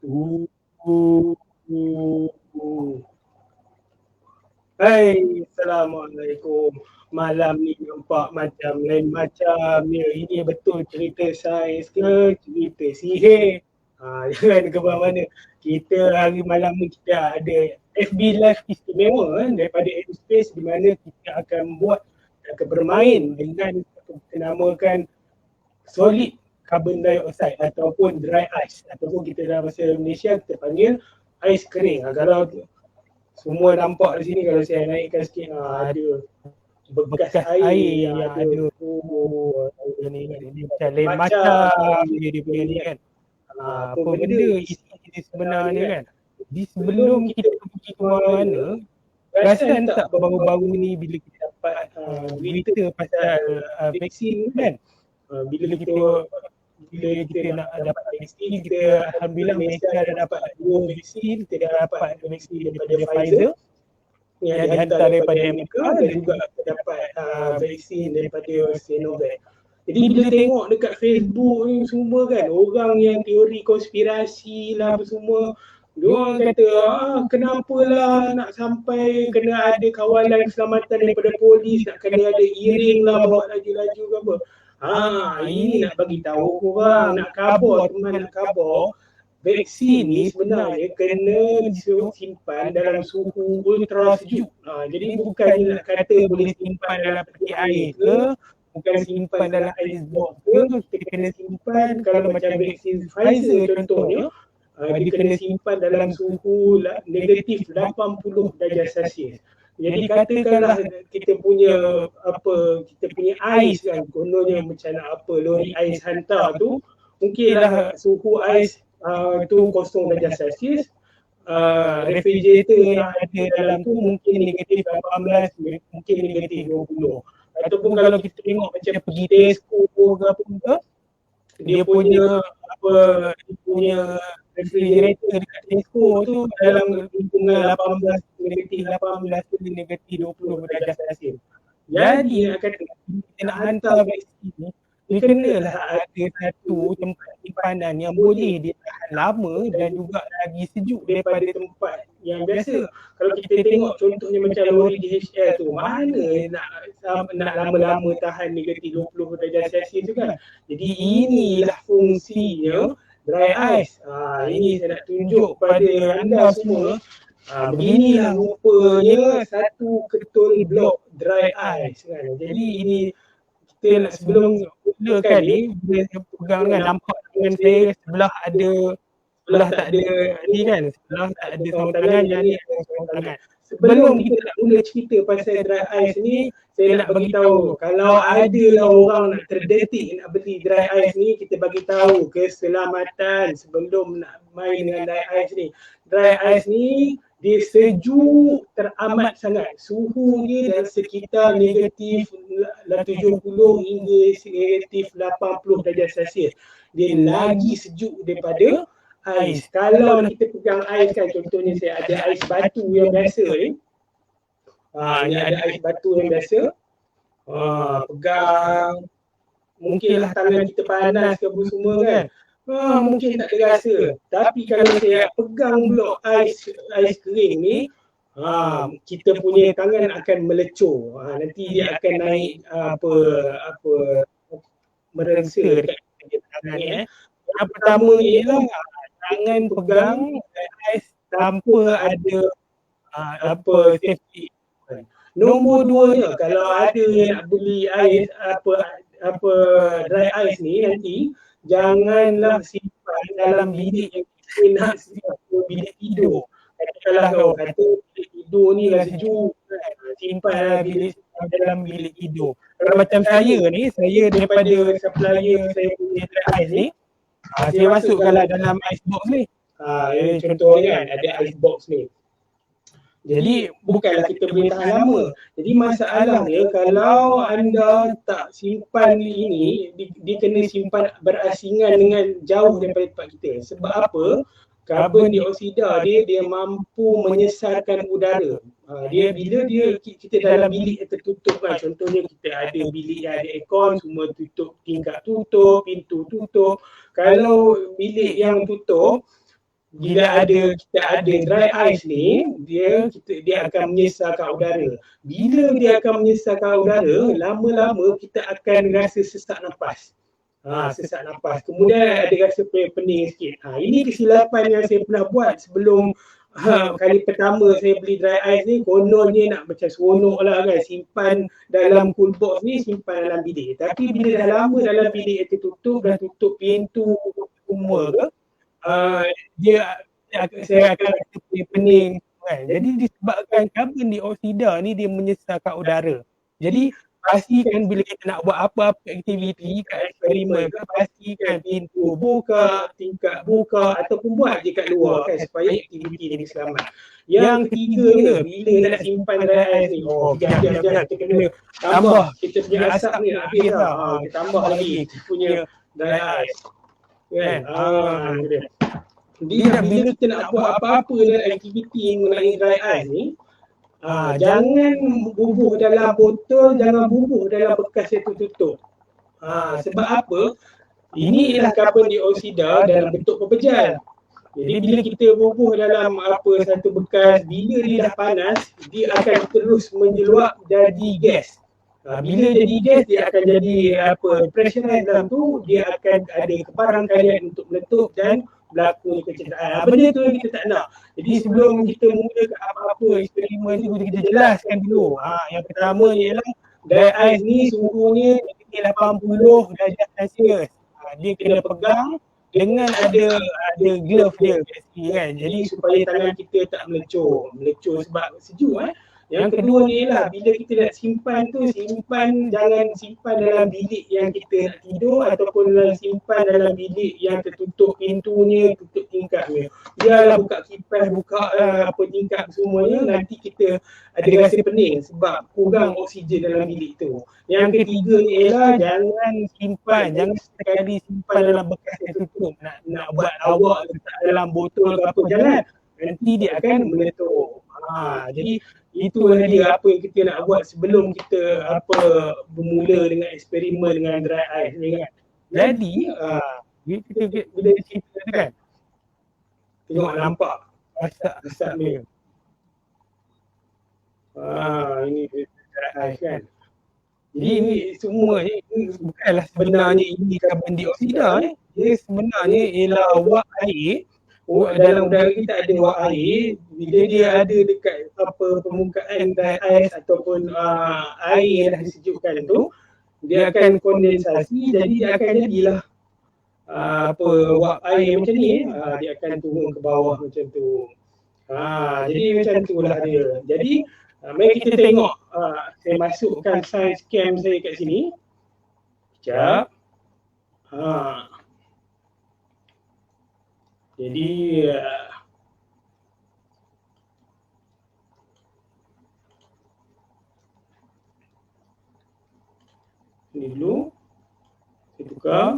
Uh, uh, uh. Hai, Assalamualaikum. Malam ni nampak macam lain macam ni. Ini betul cerita saiz ke cerita sihir? Jangan ke mana. Kita hari malam ni kita ada FB Live istimewa daripada Aerospace di mana kita akan bermain dengan kita namakan solid carbon dioxide ataupun dry ice ataupun kita dalam bahasa Malaysia kita panggil ais kering. Kalau semua nampak di sini kalau saya naikkan sikit ada bekas air yang ada Dia macam lain macam dia punya ni kan. Apa benda isi dia sebenarnya kan. Jadi sebelum kita pergi ke mana-mana, perasan tak baru-baru ni bila kita dapat berita pasal vaksin kan. Bila kita nak dapat vaksin, kita alhamdulillah Malaysia dah dapat 2 vaksin. Kita dah dapat vaksin daripada Pfizer yang dihantar daripada Amerika dan juga dapat vaksin daripada Sinovac. Jadi bila tengok dekat Facebook ni semua kan, orang yang teori konspirasi lah apa semua, diorang kata kenapalah nak sampai kena ada kawalan keselamatan daripada polis, nak kena ada iring lah bawa laju-laju ke apa. Ini nak bagi tahu korang, nak khabar teman, nak khabar vaksin ni sebenarnya kena disimpan dalam suhu ultra sejuk. Jadi bukan nak kata boleh simpan dalam peti air ke, bukan simpan dalam ice box ke, kita kena simpan kalau macam vaksin Pfizer contohnya, dia kena simpan dalam suhu negatif 80 darjah Celsius. Jadi katakanlah kita punya ais kan, kononnya macam nak lori ais hantar tu, mungkinlah suhu ais tu 0 darjah Celsius, refrigerator yang ada dalam tu mungkin negatif 18, mungkin negatif 20. Ataupun kalau kita tengok macam pergi Tesco ke apa ke, dia punya refrigerator dekat Tesco tu dalam lingkungan 18, negatif 18 tu negatif 20 darjah Celsius. Jadi kita nak hantar vaksin ni, dia kenalah ada satu tempat simpanan yang boleh dia tahan lama dan juga lagi sejuk daripada tempat yang biasa. Kalau kita tengok contohnya macam lori DHL tu, mana nak lama-lama tahan negatif 20 darjah Celsius tu kan. Jadi inilah fungsinya dry ice. Ini saya nak tunjuk pada anda semua. Beginilah rupanya satu ketul blok dry ice kan. Jadi ini kita nak sebelum mulakan ni, bila saya pegang kan, nampak dengan saya sebelah tak ada ni kan, sebelah tak ada sarung tangan, yang ni ada sarung tangan. Sebelum kita nak mula cerita pasal dry ice ni, saya nak bagi tahu kalau ada lah orang nak terdetik nak beli dry ice ni, kita bagi tahu keselamatan sebelum nak main dengan dry ice ni. Dry ice ni dia sejuk teramat sangat. Suhu dia dalam sekitar negatif 70 hingga negatif 80 darjah Celsius. Dia lagi sejuk daripada ais. Kalau kita pegang ais kan, contohnya saya ada ais batu yang biasa ni. Ni ada ais batu yang biasa. Pegang, mungkinlah tangan kita panas ke apa semua kan. Mungkin tak terasa. Tapi kalau saya pegang blok ais kering ni, kita punya tangan akan melecur. Nanti dia akan naik merengsa dekat tangan. Yang pertama ialah jangan pegang ais tanpa ada safety. Nombor 2 kalau ada nak beli ais dry ice ni nanti, janganlah simpan dalam bilik yang kita nak bilik tidur. Kalau kata bilik tidur ni lah sejuk, simpan dalam bilik tidur. Kalau macam saya ni, saya daripada supplier saya punya dry ice ni, saya masukkanlah dalam ice box ni. Contohnya kan, ada ice box ni. Jadi bukanlah kita boleh tahan lama. Jadi masalahnya kalau anda tak simpan ini, dia kena simpan berasingan dengan jauh daripada tempat kita. Sebab apa? Karbon dioksida dia mampu menyesarkan udara. Bila kita dalam bilik yang tertutup kan, contohnya kita ada bilik yang ada aircon, semua tutup, tingkap tutup, pintu tutup. Kalau bilik yang tutup, bila kita ada dry ice ni, dia akan menyesarkan udara. Bila dia akan menyesarkan udara, lama-lama kita akan rasa sesak nafas. Sesak nafas. Kemudian ada rasa pening sikit. Ini kesilapan yang saya pernah buat sebelum kali pertama saya beli dry ice ni. Kononnya nak macam seronok lah kan, simpan dalam cool box ni, simpan dalam bilik. Tapi bila dah lama dalam bilik itu tutup, dah tutup pintu semua ke, saya akan rasa pening kan. Jadi disebabkan karbon dioksida ni dia menyesarkan udara. Jadi pastikan bila kita nak buat apa-apa aktiviti kat eksperimen ke, pastikan pintu buka, tingkap buka ataupun buat je kat luar kan, supaya aktiviti ni selamat. Yang ketiganya, bila nak simpan dry ice ni, kita kena tambah kita punya asap ni habis lah. Kita tambah lagi kita punya dry ice kan. Jadi bila kita nak buat apa-apa dengan aktiviti mengenai dry ice ni, jangan bubuh dalam botol, jangan bubuh dalam bekas yang tertutup. Sebab apa? Ini ialah karbon dioksida dalam bentuk pepejal. Jadi bila kita bubuh dalam satu bekas, bila dia dah panas, dia akan terus menyeluap jadi gas. Bila jadi gas, dia akan jadi pressurized dalam tu, dia akan ada kebarangkalian untuk meletup dan berlaku kecederaan. Benda tu yang kita tak nak. Jadi sebelum kita mulakan apa-apa eksperimen tu, kita jelaskan dulu. Yang pertama ialah dry ice ni suhunya 80 darjah Celsius. Dia kena pegang dengan ada glove dia kan. Jadi supaya tangan kita tak melecur sebab sejuk Yang kedua ni ialah bila kita nak simpan tu, jangan simpan dalam bilik yang kita nak tidur ataupun simpan dalam bilik yang tertutup pintunya, tutup tingkapnya. Biarlah buka kipas, buka tingkap semuanya, nanti kita ada rasa pening sebab kurang oksigen dalam bilik tu. Yang ketiga ni ialah jangan sekali simpan dalam bekas yang tutup. Nak buat awak letak dalam botol ke apa, jangan. Nanti dia akan meletup. Jadi itulah dia apa yang kita nak buat sebelum kita bermula dengan eksperimen dengan dry ice ni kan. Jadi bila kita kan tengok nampak asap ni. Ini dry ice kan. Jadi ini semua ni bukanlah sebenarnya ini karbon dioksida dia sebenarnya ialah wap air. Dalam udara kita ada wap air. Bila dia ada dekat permukaan dry ice ataupun air yang dah disejukkan tu, dia akan kondensasi, jadi dia akan jadilah wap air macam ni. Dia akan turun ke bawah macam tu. Jadi macam itulah dia. Jadi mari kita tengok. Saya masukkan science cam saya kat sini. Sekejap. Jadi ini dulu saya tukar.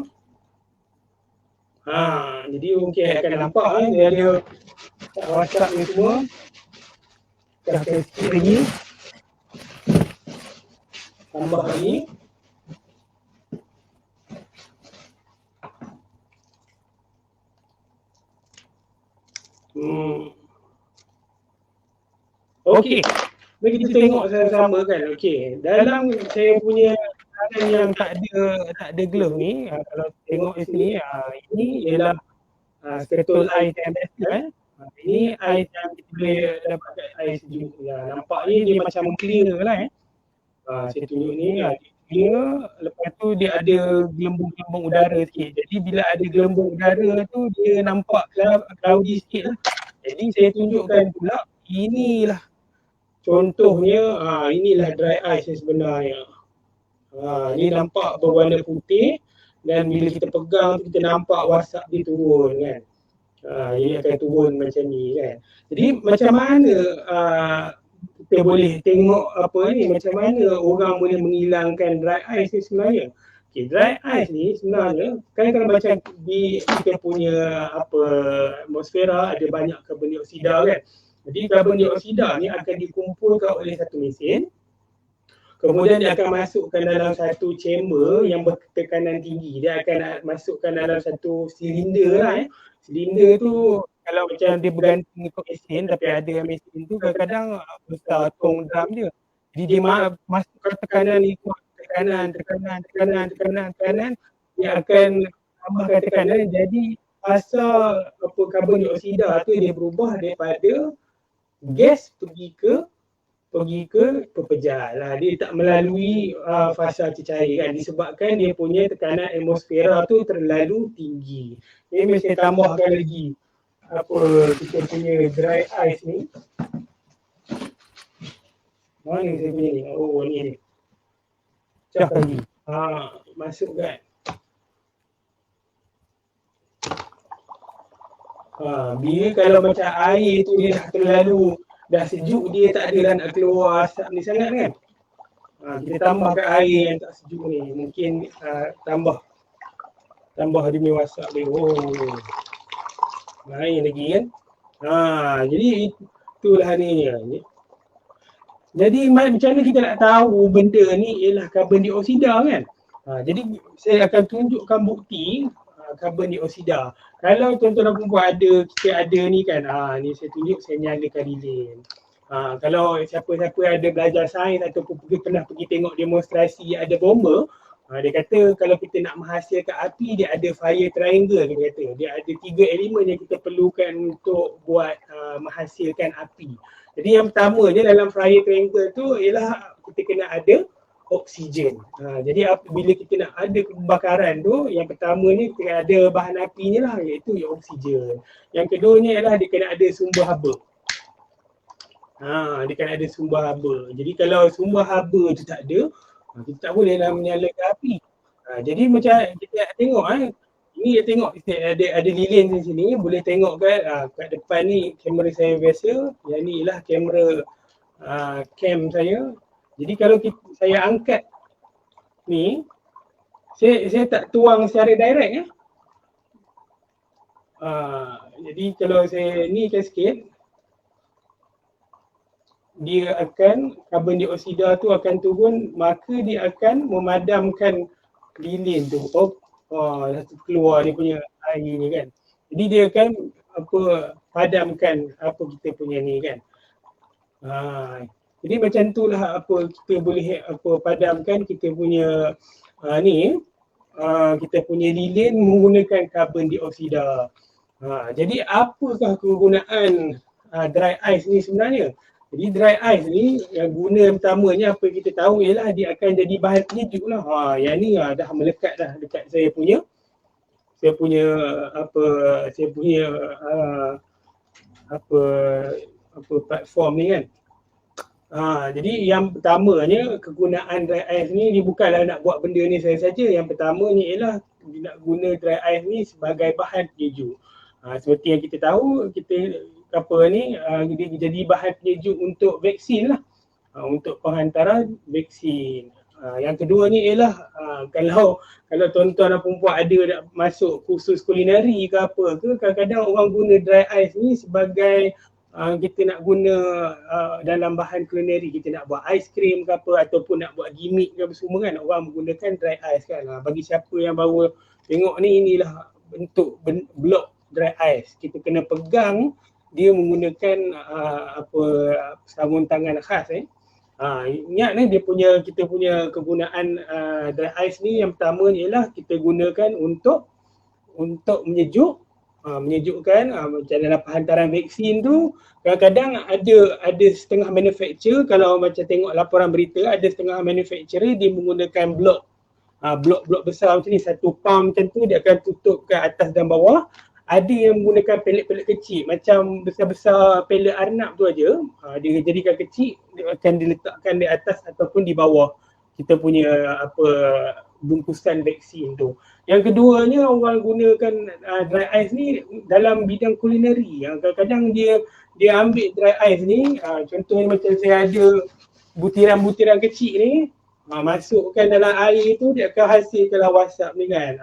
Jadi mungkin akan nampak dia ada WhatsApp ni semua. Dah sikit lagi. Tambah lagi. Okey. Mari kita tengok sama-sama kan. Okey. Dalam saya punya tangan yang tak ada glove ni, kalau tengok di sini, ini ialah kettle ais yang biasa ini ais yang kita boleh dapatkan ais sejuk. Nampak ni dia macam clear lah saya tunjuk ni clear, lepas tu dia ada gelembung-gelembung udara sikit. Jadi bila ada gelembung udara tu dia nampak cloudy sikit lah. Jadi saya tunjukkan pula inilah contohnya, inilah dry ice yang sebenarnya. Ni nampak berwarna putih dan bila kita pegang kita nampak wasap dia turun kan. Dia akan turun macam ni kan. Jadi macam mana kita boleh tengok macam mana orang boleh menghilangkan dry ice ni sebenarnya. Okay, dry ice ni sebenarnya kan kalau macam di kita punya atmosfera ada banyak karbon dioksida kan. Jadi karbon dioksida ni akan dikumpulkan oleh satu mesin. Kemudian dia akan masukkan dalam satu chamber yang bertekanan tinggi. Dia akan masukkan dalam satu silinder lah. Silinder tu kalau macam dia bergantung ikut mesin tapi ada yang mesin tu kadang-kadang besar tong drum dia. Jadi dia masukkan tekanan ikut tekanan, dia akan tambahkan tekanan jadi asal karbon dioksida tu dia berubah daripada gas pergi ke pepejal lah. Dia tak melalui fasa cecair kan, disebabkan dia punya tekanan atmosfera tu terlalu tinggi. Ini mesti tambahkan lagi kita punya dry ice ni. Mana saya punya ni? Oh ni dia. Cak lagi. Masukkan. Bila kalau macam air tu dia dah sejuk, dia tak ada nak keluar asap ni sangat kan. Kita tambahkan air yang tak sejuk ni. Mungkin tambah dia punya wasap dia. Main lagi kan. Jadi itulah ni. Jadi macam mana kita nak tahu benda ni ialah karbon dioksida kan. Jadi saya akan tunjukkan bukti karbon dioksida. Kalau tuan-tuan dan puan kita ada ni kan, ni saya tunjuk, saya nyalakan lilin. Kalau siapa-siapa ada belajar sains ataupun pernah pergi tengok demonstrasi ada bomba, dia kata kalau kita nak menghasilkan api, dia ada fire triangle, dia kata. Dia ada 3 elemen yang kita perlukan untuk buat menghasilkan api. Jadi yang pertama je dalam fire triangle tu ialah kita kena ada oksigen. Jadi bila kita nak ada kebakaran tu, yang pertama ni kita ada bahan apinya lah, iaitu oksigen. Yang keduanya ialah dia kena ada sumber haba. Dia kena ada sumber haba. Jadi kalau sumber haba tu tak ada, kita tak boleh lah menyalakan api. Jadi macam kita nak tengok ini dia tengok ada lilin di sini, boleh tengok kan kat depan ni kamera saya biasa, yang ni ialah kamera cam saya. Jadi kalau saya angkat ni, saya tak tuang secara direct jadi kalau saya ni kan sikit, dia akan karbon dioksida tu akan turun, maka dia akan memadamkan lilin tu. Keluar dia punya air ni kan. Jadi dia akan padamkan kita punya ni kan. Jadi macam itulah kita boleh padamkan kita punya kita punya lilin menggunakan karbon dioksida. Jadi apakah kegunaan dry ice ni sebenarnya? Jadi dry ice ni yang guna pertamanya apa kita tahu ialah dia akan jadi bahan penyejuk lah. Yang ni dah melekat dah dekat saya punya platform ni kan. Jadi yang pertamanya kegunaan dry ice ni bukanlah nak buat benda ni saja. Yang pertama ni ialah nak guna dry ice ni sebagai bahan penyejuk. Seperti yang kita tahu, dia jadi bahan penyejuk untuk vaksin lah, untuk penghantaran vaksin. Yang kedua ni ialah kalau tuan-tuan dan puan ada nak masuk kursus kulinari ke apa ke, kadang-kadang orang guna dry ice ni sebagai kita nak guna dalam bahan kulinari, kita nak buat aiskrim ke apa ataupun nak buat gimmick ke apa semua kan, orang menggunakan dry ice kan. Bagi siapa yang baru tengok ni, inilah bentuk blok dry ice. Kita kena pegang dia menggunakan sabun tangan khas. Ingat ni kita punya kegunaan dry ice ni, yang pertama ialah kita gunakan untuk menyejukkan macam dalam penghantaran vaksin tu. Kadang-kadang ada setengah manufacturer, kalau macam tengok laporan berita, ada setengah manufacturer dia menggunakan blok besar macam ni, 1 pound macam tu, dia akan tutup ke atas dan bawah. Ada yang menggunakan pelet-pelet kecil macam besar-besar pelet arnab tu aja. Dia jadikan kecil, dia akan diletakkan di atas ataupun di bawah kita punya bungkusan vaksin tu. Yang keduanya, orang gunakan dry ice ni dalam bidang kulineri. Kadang-kadang dia ambil dry ice ni, contohnya macam saya ada butiran-butiran kecil ni, masukkan dalam air tu, dia akan hasilkanlah wasap ni kan.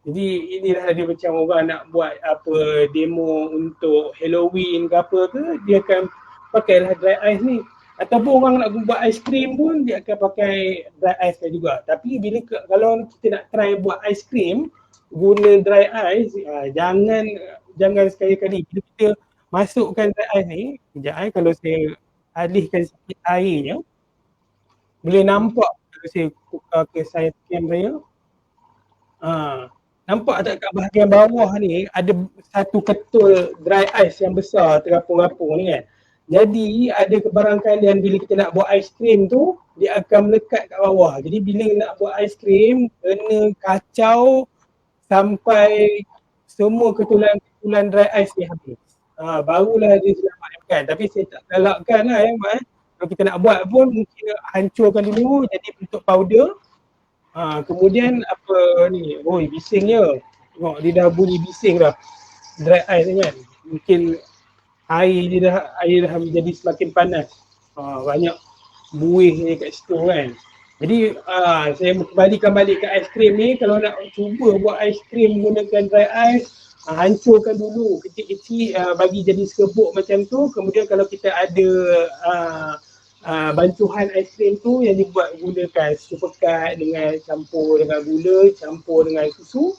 Jadi inilah dia macam orang nak buat demo untuk Halloween ke apa ke, dia akan pakailah dry ice ni. Ataupun orang nak buat aiskrim pun dia akan pakai dry ice juga. Tapi kalau kita nak try buat aiskrim guna dry ice, jangan jangan sekali-kali bila kita masukkan dry ice ni, kejap kalau saya alihkan sikit airnya, boleh nampak kalau saya tukar ke side cam saya. Nampak tak kat bahagian bawah ni ada satu ketul dry ice yang besar terapung-rapung ni kan. Jadi ada kebarangkalian bila kita nak buat aiskrim tu, dia akan melekat kat bawah. Jadi bila nak buat aiskrim, kena kacau sampai semua ketulan-ketulan dry ice ni habis. Barulah dia selamatkan. Tapi saya tak galakkan lah kalau kita nak buat pun mungkin hancurkan dulu jadi bentuk powder. Kemudian apa ni, bisingnya. Tengok dia dah bunyi bising dah. Dry ice ni kan. Mungkin air dah menjadi semakin panas. Banyak buih ni kat situ kan. Jadi saya kembalikan balik ke aiskrim ni. Kalau nak cuba buat aiskrim menggunakan dry ice, hancurkan dulu kecil-kecil, bagi jadi serbuk macam tu. Kemudian kalau kita ada bancuhan aiskrim tu yang dibuat gunakan supercut dengan campur dengan gula, campur dengan susu,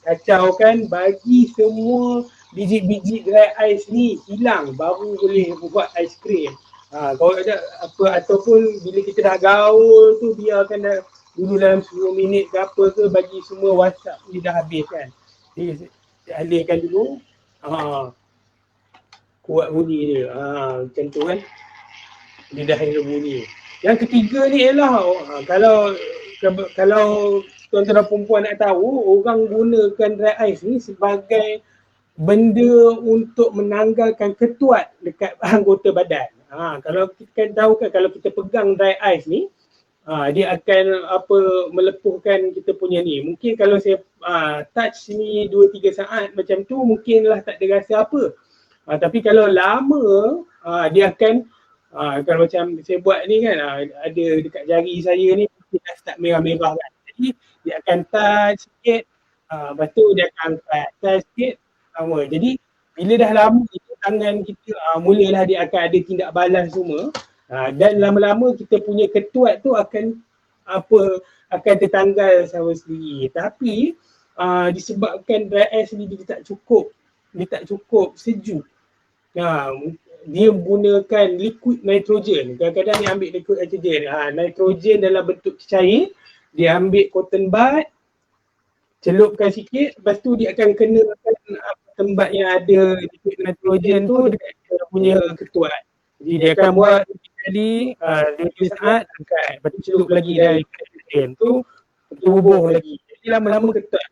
kacaukan, bagi semua biji-biji dry ice ni hilang, baru boleh buat aiskrim. Kalau ada apa, ataupun bila kita dah gaul tu, biarkan dah dulu dalam 10 minit ke apa ke, bagi semua wasap ni dah habis kan. Jadi saya alihkan dulu. Kuat bunyi dia. Macam tu kan. Dia dah ada bunyi. Yang ketiga ni ialah kalau tuan-tuan dan perempuan nak tahu, orang gunakan dry ice ni sebagai benda untuk menanggalkan ketuat dekat anggota badan. Kalau kita tahu kan, kalau kita pegang dry ice ni, dia akan melepuhkan kita punya ni. Mungkin kalau saya touch ni 2-3 saat macam tu, mungkinlah tak ada rasa apa. Tapi kalau lama, dia akan kalau macam saya buat ni kan, ada dekat jari saya ni dia dah start merah-merah kan. Jadi dia akan touch sikit, lepas tu dia akan angkat, touch sikit, sama. Jadi bila dah lama itu tangan kita mulalah dia akan ada tindak balas semua, dan lama-lama kita punya ketuat tu akan tertanggal sama sendiri. Tapi disebabkan dry ice ni dia tak cukup sejuk. Dia gunakan liquid nitrogen. Kadang-kadang dia ambil liquid nitrogen. Nitrogen dalam bentuk cair, dia ambil cotton bud, celupkan sikit, lepas tu dia akan kenakan tempat yang ada liquid nitrogen tu dekat dia punya ketuat. Jadi dia akan buat sekali 2 saat, angkat, lepas tu celup lagi dari liquid nitrogen tu, bertubuh lagi. Jadi lama-lama ketuat.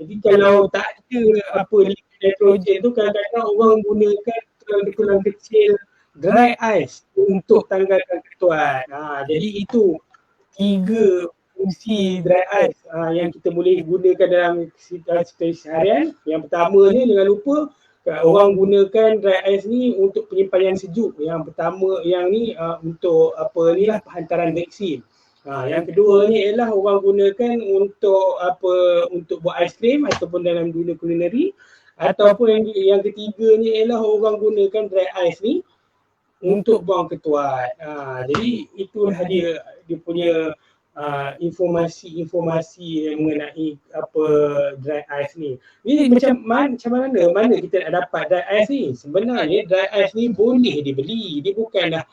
Jadi kalau tak ada liquid nitrogen tu, kadang-kadang orang gunakan ketulan kecil dry ice untuk tanggalkan ketuat. Jadi itu 3 fungsi dry ice yang kita boleh gunakan dalam situasi seharian. Yang pertama ni, jangan lupa orang gunakan dry ice ni untuk penyimpanan sejuk. Yang pertama yang ni untuk penghantaran vaksin. Yang kedua ni ialah orang gunakan untuk buat aiskrim ataupun dalam dunia kulineri. Ataupun yang ketiga ni ialah orang gunakan dry ice ni untuk buang ketuat. Jadi itulah dia punya informasi yang mengenai dry ice ni. Ni macam mana kita nak dapat dry ice ni? Sebenarnya dry ice ni boleh dibeli. Dia bukanlah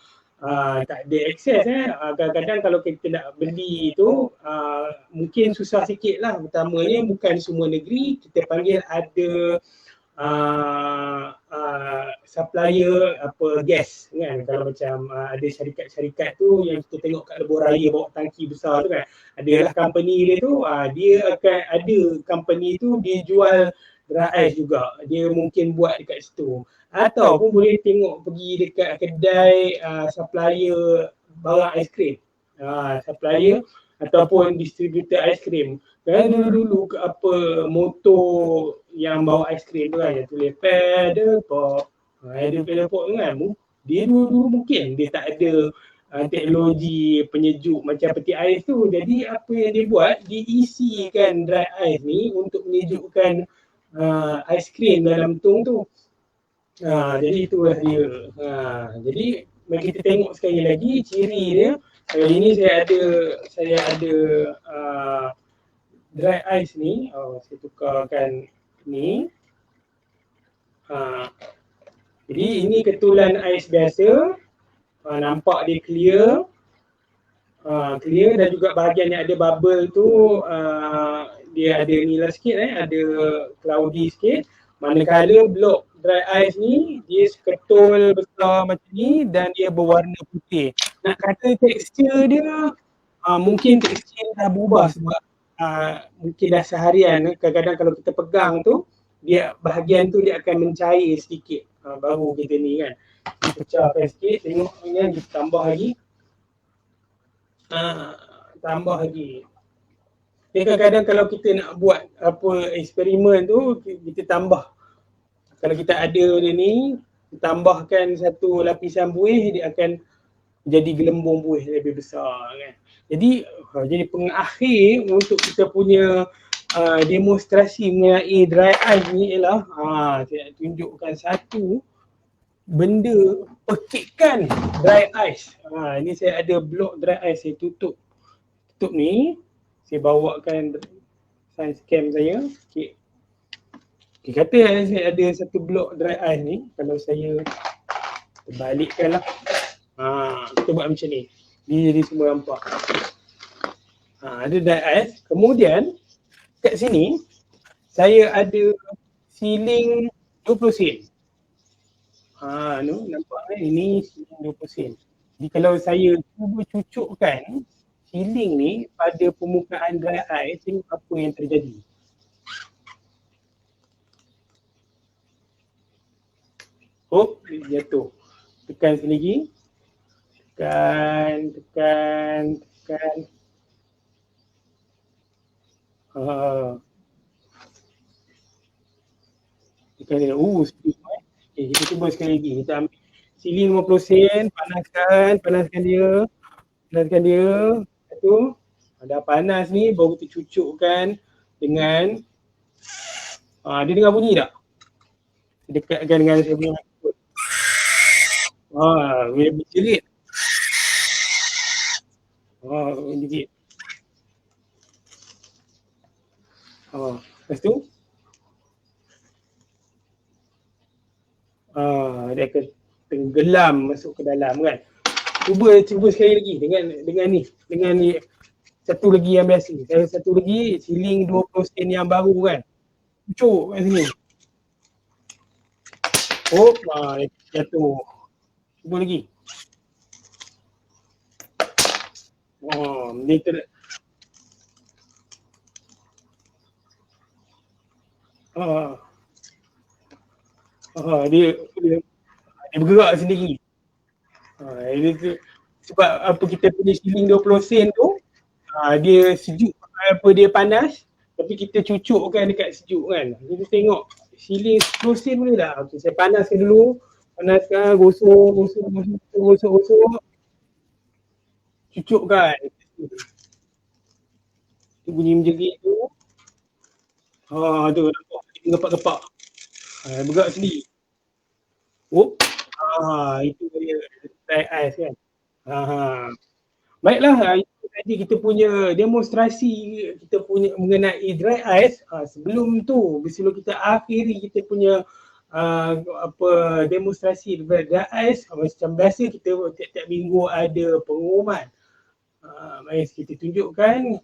tak ada akses. Kadang-kadang kalau kita nak beli tu mungkin susah sikit lah. Utamanya bukan semua negeri kita panggil ada supplier gas kan. Kalau macam ada syarikat-syarikat tu yang kita tengok kat lebuh raya bawa tangki besar tu kan, adalah company dia tu, dia akan ada company tu dia jual dry ice juga, dia mungkin buat dekat situ. Ataupun boleh tengok pergi dekat kedai supplier barang aiskrim, supplier ataupun distributor aiskrim. Kan dulu motor yang bawa aiskrim tu kan, yang tulis pedal pop, ada pedal pop tu kan, dia dulu mungkin dia tak ada teknologi penyejuk macam peti ais tu. Jadi apa yang dia buat, dia isikan dry ice ni untuk menyejukkan aiskrim dalam tung tu. Jadi itulah dia. Jadi mari kita tengok sekali lagi ciri dia. Kali ini saya ada dry ice ni. Saya tukarkan ni. Jadi ini ketulan ais biasa. Nampak dia clear. Clear dan juga bahagian yang ada bubble tu dia ada nila sikit, ada cloudy sikit. Manakala blok dry ice ni dia ketul besar macam ni dan dia berwarna putih. Nak kata tekstur dia mungkin tekstur dah berubah sebab mungkin dah seharian. Kadang-kadang kalau kita pegang tu dia bahagian tu dia akan mencair sedikit. Baru kita ni kan. Kita pecahkan sikit, tengok ni kan, kita tambah lagi. Tambah lagi. Kadang-kadang kalau kita nak buat apa eksperimen tu, kita tambah. Kalau kita ada dia ni, tambahkan satu lapisan buih, dia akan jadi gelembung buih lebih besar kan. Jadi pengakhir untuk kita punya demonstrasi mengenai dry ice ni ialah saya nak tunjukkan satu benda pekitkan dry ice. Ini saya ada blok dry ice, saya tutup ni. Saya bawakan science cam saya. Okay, kata saya ada satu blok dry ice ni. Kalau saya balikkan lah. Kita buat macam ni. Dia jadi semua nampak. Ada dry ice. Kemudian kat sini saya ada siling 20 sen. Nampak kan? Ini siling 20 sen. Jadi kalau saya cuba cucukkan siling ni pada permukaan dry ice, tengok apa yang terjadi. Dia jatuh. Tekan sekali lagi. Tekan. Tekan dia. Sejuk. Okay, kita cuba sekali lagi. Kita ambil siling 50 sen, panaskan dia. Tu dah panas ni, baru kita cucukkan dengan dia dengar bunyi tak? Dekatkan dengan saya punya mikrofon. Dia berjerit. Berjerit. Lepas tu dia akan tenggelam masuk ke dalam kan. Cuba sekali lagi dengan ni satu lagi yang biasa. Saya satu lagi siling 20 sen yang baru kan. Cucuk kat sini. Jatuh. Cuba lagi. Ni dia bergerak sendiri. Sebab apa kita punya siling 20 sen tu dia sejuk, dia panas, tapi kita cucukkan dekat sejuk kan. Kita tengok siling 10 sen boleh tak? Okay, saya panaskan dulu. Gosok. Cucukkan. Tu bunyi menjerit tu. Tu nampak gepak-gepak. Bergerak sendiri. Itu dia dry ice kan. Baiklah, itu tadi kita punya demonstrasi kita punya mengenai dry ice. Sebelum kita akhiri kita punya demonstrasi dry ice, macam biasa kita tiap-tiap minggu ada pengumuman. Mari kita tunjukkan.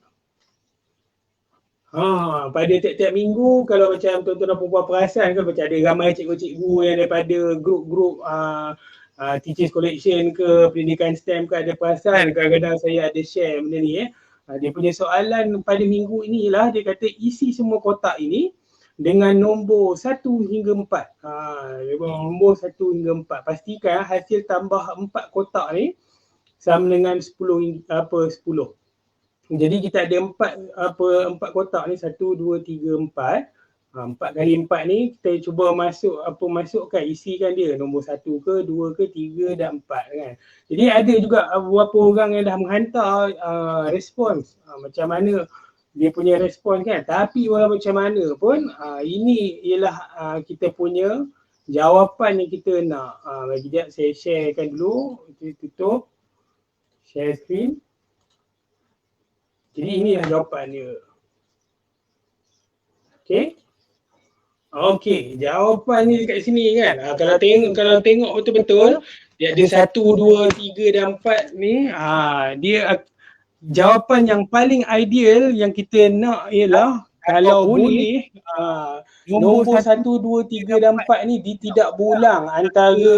Pada tiap-tiap minggu, kalau macam tuan-tuan dan puan-puan perasan kan, macam ada ramai cikgu-cikgu yang daripada grup-grup Teachers Collection ke Pendidikan STEM ke, ada perasan kadang-kadang saya ada share benda ni. Dia punya soalan pada minggu ini ialah, dia kata isi semua kotak ini dengan nombor 1 hingga 4. Nombor 1 hingga 4. Pastikan hasil tambah 4 kotak ni sama dengan 10. Jadi kita ada 4 kotak ni, 1, 2, 3, 4. 4 kali 4 ni kita cuba masukkan, isikan dia nombor 1 ke, 2 ke, 3 dan 4 kan. Jadi ada juga beberapa orang yang dah menghantar respons, macam mana dia punya respons kan. Tapi walau macam mana pun ini ialah kita punya jawapan yang kita nak. Bagi dia saya sharekan dulu, tutup share screen. Jadi inilah jawapan dia. Okay. Okey, jawapannya dekat sini kan. Kalau tengok betul-betul dia ada 1, 2, 3 dan 4 ni. Jawapan yang paling ideal yang kita nak ialah kalau boleh nombor 1, 2, 3 dan 4 ni dia tidak berulang antara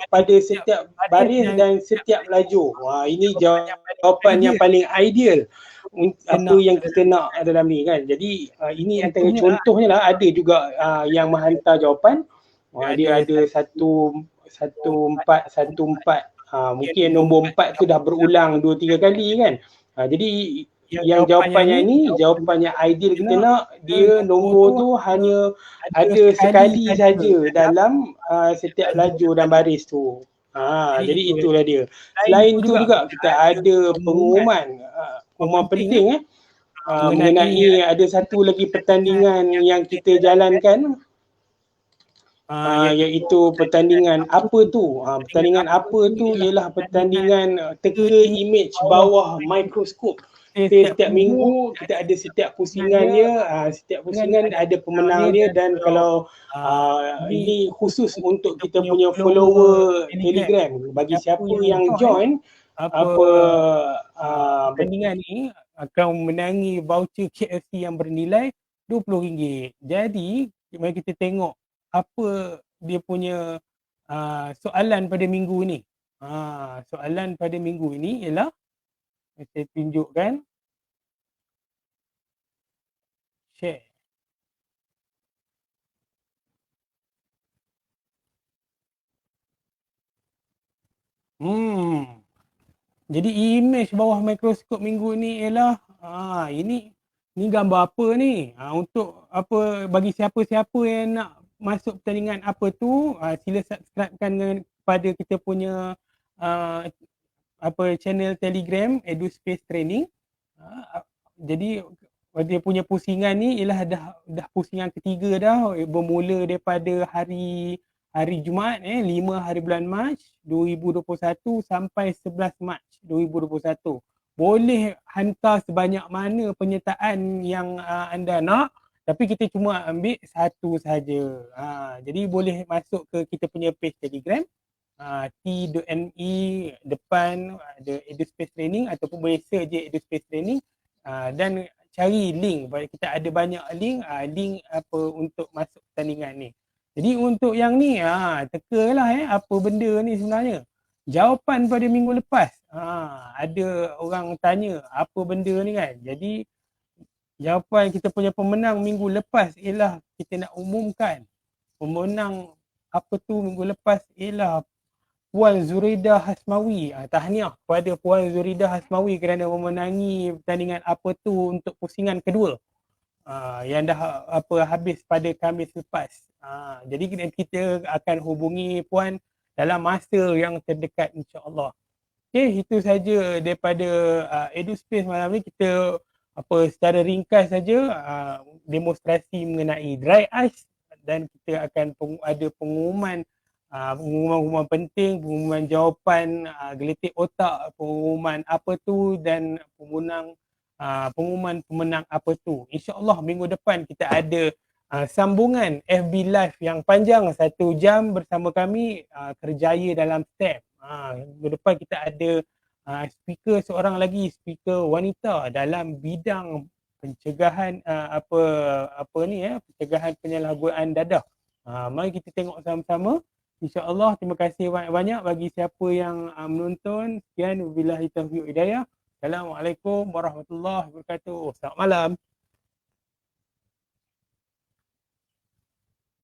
pada setiap baris dan setiap lajur. Ini jawapan yang paling ideal apa yang kita nak dalam ni kan. Jadi ini antara contohnya lah, ada juga yang menghantar jawapan. Dia ada 1, 4, 1, 4. Mungkin nombor 4 tu dah berulang 2, 3 kali kan. Jadi yang jawapannya ni, jawapannya ideal kita nak, dia nombor tu hanya ada sekali saja dalam setiap lajur dan baris tu. Jadi itulah dia. Selain tu juga kita ada pengumuman penting mengenai ada satu lagi pertandingan yang kita jalankan, iaitu pertandingan apa tu? Pertandingan apa tu ialah pertandingan teka image bawah mikroskop. Setiap minggu kita ada setiap pusingan dia, setiap pusingan ada pemenang dia, dan kalau ini khusus untuk kita punya follower Telegram, bagi siapa yang join pertandingan ni akan memenangi voucher KFC yang bernilai RM20. Jadi mari kita tengok apa dia punya soalan pada minggu ni. Soalan pada minggu ini ialah, saya tunjukkan, share. Jadi image bawah mikroskop minggu ni ialah ini gambar apa ni? Untuk apa, bagi siapa-siapa yang nak masuk pertandingan apa tu, sila subscribekan kepada kita punya channel Telegram EduSpace Training. Jadi dia punya pusingan ni ialah dah pusingan ketiga dah, bermula daripada hari Jumaat 5 hari bulan Mac 2021 sampai 11 Mac 2021. Boleh hantar sebanyak mana penyertaan yang anda nak, tapi kita cuma ambil satu saja. Jadi boleh masuk ke kita punya page Telegram, t.me depan ada EduSpace Training, ataupun boleh search je EduSpace Training, dan cari link. Kita ada banyak link apa untuk masuk pertandingan ni. Jadi untuk yang ni, tekalah apa benda ni sebenarnya. Jawapan pada minggu lepas, ada orang tanya apa benda ni kan. Jadi jawapan kita punya pemenang minggu lepas ialah, kita nak umumkan pemenang apa tu minggu lepas ialah Puan Zuraidah Hasmawi. Tahniah kepada Puan Zuraidah Hasmawi kerana memenangi pertandingan apa tu untuk pusingan kedua, yang dah habis pada Khamis lepas. Jadi kita akan hubungi Puan dalam masa yang terdekat, insya-Allah. Okey, itu saja daripada EduSpace malam ni. Kita secara ringkas saja demonstrasi mengenai dry ice, dan kita akan ada pengumuman penting, pengumuman jawapan geletek otak, pengumuman apa tu, dan pengumuman pemenang apa tu. InsyaAllah minggu depan kita ada sambungan FB Live yang panjang 1 jam bersama kami, kerjaya dalam STEM. Minggu depan kita ada speaker seorang lagi, speaker wanita dalam bidang pencegahan pencegahan penyalahgunaan dadah. Mari kita tengok sama-sama. InsyaAllah. Terima kasih banyak-banyak bagi siapa yang menonton. Sekian, wabillahi taufiq hidayah. Assalamualaikum warahmatullahi wabarakatuh. Selamat malam.